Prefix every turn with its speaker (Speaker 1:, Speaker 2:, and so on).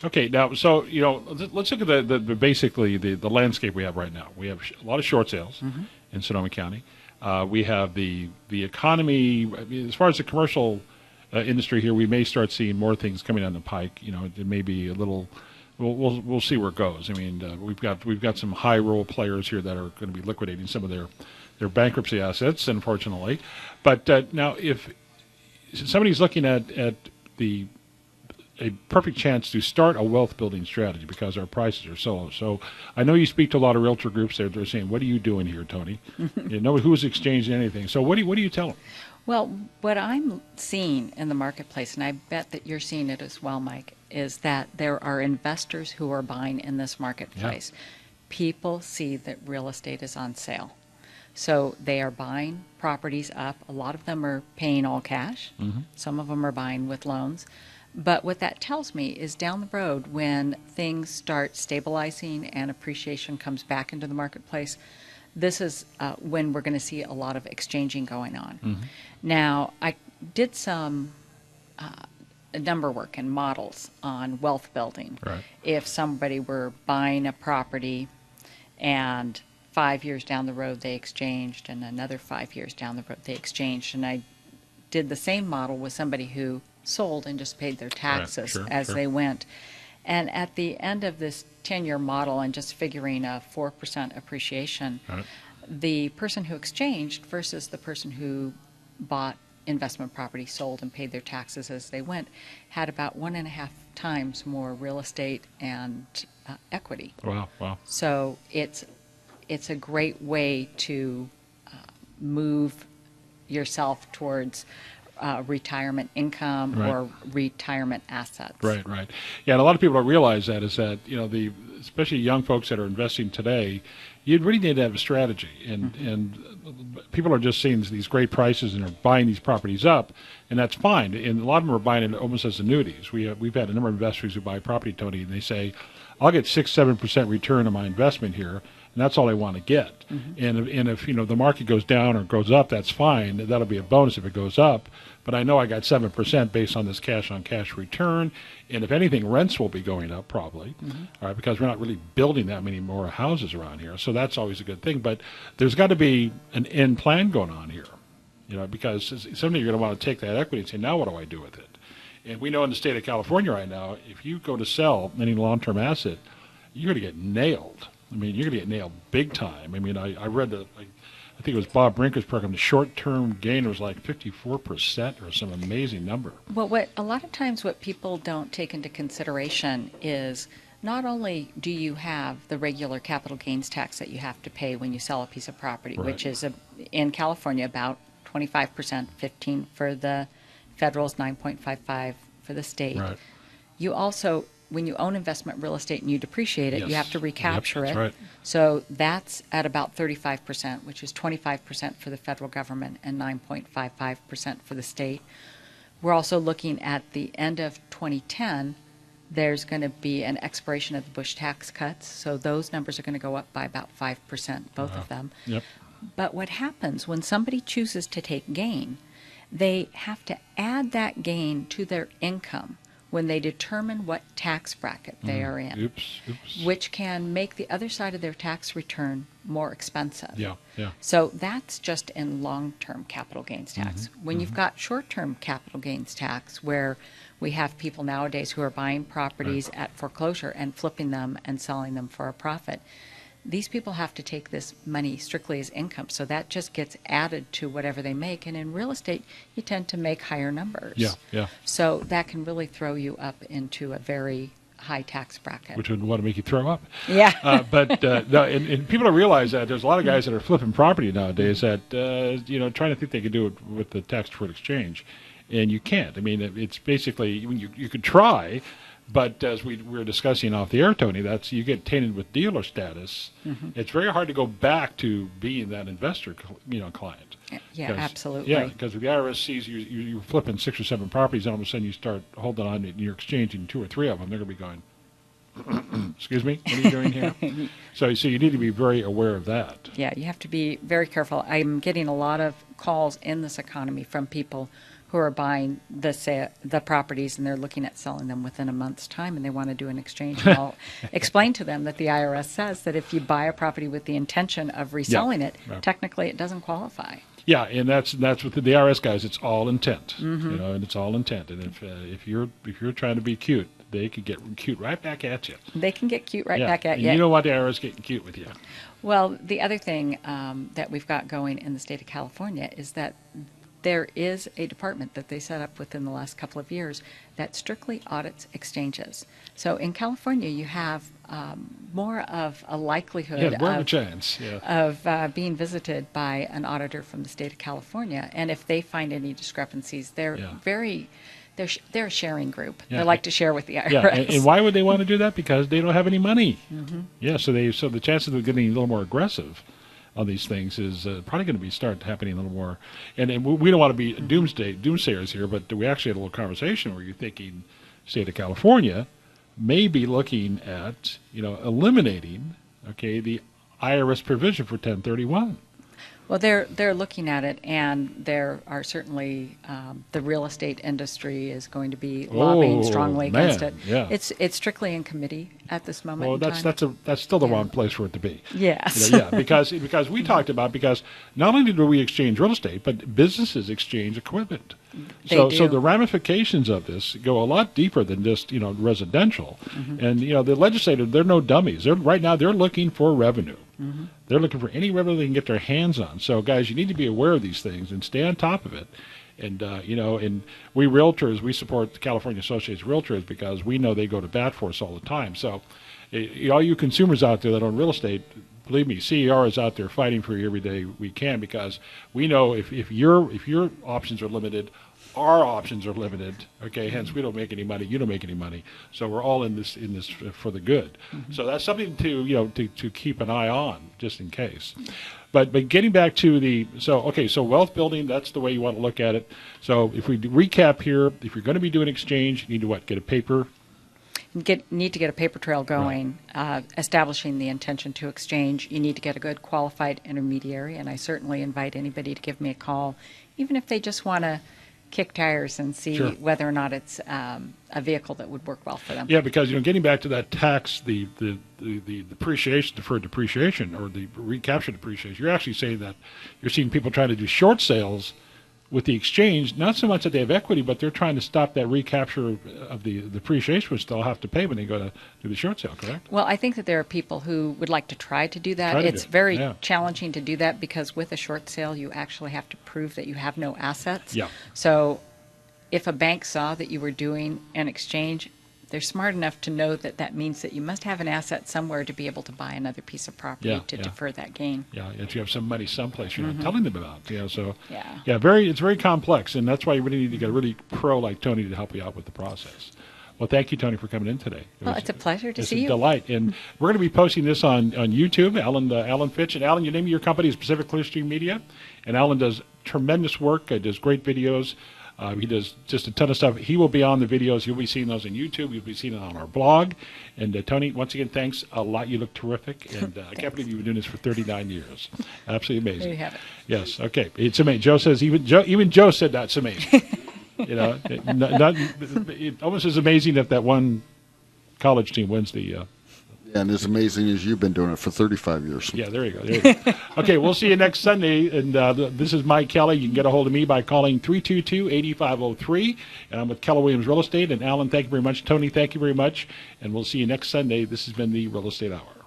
Speaker 1: Okay, now, so, let's look at basically the landscape we have right now. We have a lot of short sales
Speaker 2: Mm-hmm.
Speaker 1: in Sonoma County. We have the economy, I mean, as far as the commercial industry here, we may start seeing more things coming down the pike. It may be a little. We'll see where it goes. I mean, we've got some high roll players here that are going to be liquidating some of their bankruptcy assets, unfortunately. But now, if somebody's looking at the a perfect chance to start a wealth building strategy because our prices are so low. So I know you speak to a lot of realtor groups. They're saying, "What are you doing here, Tony?" Nobody who's exchanging anything. So what do you tell them?
Speaker 2: Well, what I'm seeing in the marketplace, and I bet that you're seeing it as well, Mike, is that there are investors who are buying in this marketplace. People see that real estate is on sale. So they are buying properties up. A lot of them are paying all cash.
Speaker 1: Mm-hmm.
Speaker 2: Some of them are buying with loans. But what that tells me is down the road, when things start stabilizing and appreciation comes back into the marketplace, this is when we're going to see a lot of exchanging going on.
Speaker 1: Mm-hmm.
Speaker 2: Now, I did some number work and models on wealth building.
Speaker 1: Right.
Speaker 2: If somebody were buying a property and 5 years down the road they exchanged, and another 5 years down the road they exchanged, and I did the same model with somebody who sold and just paid their taxes
Speaker 1: Sure,
Speaker 2: as
Speaker 1: sure.
Speaker 2: they went. And at the end of this 10-year model and just figuring a 4% appreciation,
Speaker 1: Right.
Speaker 2: the person who exchanged versus the person who bought investment property, sold, and paid their taxes as they went, had about 1.5 times more real estate and equity.
Speaker 1: Wow. Wow.
Speaker 2: So it's a great way to move yourself towards retirement income
Speaker 1: Right.
Speaker 2: or retirement assets.
Speaker 1: Right, right. Yeah, and a lot of people don't realize that is that, especially young folks that are investing today, you really need to have a strategy. And people are just seeing these great prices and are buying these properties up, and that's fine. And a lot of them are buying it almost as annuities. We've had a number of investors who buy property, Tony, and they say, I'll get 6-7% return on my investment here, and that's all I want to get. And if the market goes down or goes up, that's fine. That'll be a bonus if it goes up. But I know I got 7% based on this cash on cash return. And if anything, rents will be going up probably, all right, because we're not really building that many more houses around here. So that's always a good thing. But there's got to be an end plan going on here, because someday you're going to want to take that equity and say, now what do I do with it? And we know in the state of California right now, if you go to sell any long-term asset, you're going to get nailed. I mean, you're going to get nailed big time. I mean, I read I think it was Bob Brinker's program, the short-term gain was like 54% or some amazing number.
Speaker 2: Well, a lot of times what people don't take into consideration is not only do you have the regular capital gains tax that you have to pay when you sell a piece of property,
Speaker 1: Right.
Speaker 2: which is in California about 25%, 15 for the federals, 9.55 for the state.
Speaker 1: Right.
Speaker 2: You also, when you own investment real estate and you depreciate it, you
Speaker 1: Yes.
Speaker 2: have to recapture
Speaker 1: Yep,
Speaker 2: it.
Speaker 1: that's right.
Speaker 2: So that's at about 35%, which is 25% for the federal government and 9.55% for the state. We're also looking at the end of 2010, there's going to be an expiration of the Bush tax cuts. So those numbers are going to go up by about 5%, both
Speaker 1: Wow.
Speaker 2: of them.
Speaker 1: Yep.
Speaker 2: But what happens when somebody chooses to take gain, they have to add that gain to their income when they determine what tax bracket they are in,
Speaker 1: Oops.
Speaker 2: which can make the other side of their tax return more expensive.
Speaker 1: Yeah, yeah.
Speaker 2: So that's just in long-term capital gains tax. When you've got short-term capital gains tax, where we have people nowadays who are buying properties at foreclosure and flipping them and selling them for a profit, these people have to take this money strictly as income. So that just gets added to whatever they make. And in real estate, you tend to make higher numbers.
Speaker 1: Yeah, yeah.
Speaker 2: So that can really throw you up into a very high tax bracket.
Speaker 1: Which would want to make you throw up.
Speaker 2: Yeah.
Speaker 1: But no, and people don't realize that there's a lot of guys that are flipping property nowadays that trying to think they can do it with the tax deferred exchange, and you can't. I mean, it's basically you could try, but as we were discussing off the air, Tony, that's you get tainted with dealer status. It's very hard to go back to being that investor, client.
Speaker 2: Yeah, absolutely.
Speaker 1: Yeah, because if the IRS sees you're flipping 6 or 7 properties, and all of a sudden you start holding on and you're exchanging 2 or 3 of them, they're going to be going, excuse me, what are you doing here? So you need to be very aware of that.
Speaker 2: Yeah, you have to be very careful. I'm getting a lot of calls in this economy from people who are buying the properties and they're looking at selling them within a month's time and they want to do an exchange. And I'll explain to them that the IRS says that if you buy a property with the intention of reselling it,
Speaker 1: right.
Speaker 2: technically it doesn't qualify.
Speaker 1: Yeah, and that's with the IRS guys. It's all intent, and it's all intent. And if you're trying to be cute, they could get cute right back at you.
Speaker 2: They can get cute right
Speaker 1: Yeah,
Speaker 2: back at
Speaker 1: and
Speaker 2: you.
Speaker 1: you don't want the IRS getting cute with you.
Speaker 2: Well, the other thing that we've got going in the state of California is that there is a department that they set up within the last couple of years that strictly audits exchanges. So in California, you have more of a likelihood
Speaker 1: More of a chance. Yeah.
Speaker 2: of being visited by an auditor from the state of California. And if they find any discrepancies, they're they're a sharing group.
Speaker 1: Yeah.
Speaker 2: They like to share with the IRS.
Speaker 1: Yeah, and why would they want to do that? Because they don't have any money. Yeah, so the chances of getting a little more aggressive on these things is probably going to start happening a little more. And we don't want to be doomsayers here, but we actually had a little conversation where you're thinking, state of California may be looking at eliminating the IRS provision for 1031.
Speaker 2: Well, they're looking at it, and there are certainly the real estate industry is going to be lobbying strongly against it.
Speaker 1: Yeah.
Speaker 2: It's strictly in committee at this moment.
Speaker 1: Well,
Speaker 2: in time.
Speaker 1: that's still the wrong place for it to be.
Speaker 2: Yes.
Speaker 1: Because we talked about not only do we exchange real estate, but businesses exchange equipment. So the ramifications of this go a lot deeper than just residential. And the legislators, they're no dummies. Right now they're looking for revenue. They're looking for any revenue they can get their hands on. So guys, you need to be aware of these things and stay on top of it. And and we realtors, we support the California Association of Realtors because we know they go to bat for us all the time. So all you consumers out there that own real estate, believe me, CER is out there fighting for you every day we can, because we know if your options are limited, our options are limited. Okay, hence we don't make any money, you don't make any money. So we're all in this for the good. So that's something to keep an eye on just in case. But getting back to so wealth building, that's the way you want to look at it. So if we recap here, if you're going to be doing exchange, you need to get a paper.
Speaker 2: Need to get a paper trail going, establishing the intention to exchange. You need to get a good qualified intermediary, and I certainly invite anybody to give me a call, even if they just want to kick tires and see whether or not it's a vehicle that would work well for them.
Speaker 1: Yeah, because getting back to that tax, the depreciation, deferred depreciation, or the recapture depreciation, you're actually saying that you're seeing people trying to do short sales with the exchange, not so much that they have equity, but they're trying to stop that recapture of the depreciation, which they'll have to pay when they go to do the short sale, correct?
Speaker 2: Well, I think that there are people who would like to try to do that. It's very challenging to do that because with a short sale, you actually have to prove that you have no assets.
Speaker 1: Yeah.
Speaker 2: So if a bank saw that you were doing an exchange, they're smart enough to know that that means that you must have an asset somewhere to be able to buy another piece of property to defer that gain.
Speaker 1: Yeah, if you have some money someplace you're not telling them about. So
Speaker 2: it's
Speaker 1: very complex, and that's why you really need to get a really pro like Tony to help you out with the process. Well, thank you, Tony, for coming in today.
Speaker 2: It's a pleasure to see you.
Speaker 1: It's a delight. And we're going to be posting this on YouTube, Alan Fitch. And Alan, your name of your company is Pacific Clearstream Media. And Alan does tremendous work, does great videos. He does just a ton of stuff. He will be on the videos. You'll be seeing those on YouTube. You'll be seeing it on our blog. And Tony, once again, thanks a lot. You look terrific. And I can't believe you've been doing this for 39 years. Absolutely amazing.
Speaker 2: There you have it.
Speaker 1: Yes. Okay. It's amazing. Joe says, even Joe said that's amazing. It almost is amazing if that one college team wins the
Speaker 3: and as amazing as you've been doing it for 35 years.
Speaker 1: Yeah, there you go. Okay, we'll see you next Sunday. And this is Mike Kelly. You can get a hold of me by calling 322-8503. And I'm with Keller Williams Real Estate. And Alan, thank you very much. Tony, thank you very much. And we'll see you next Sunday. This has been the Real Estate Hour.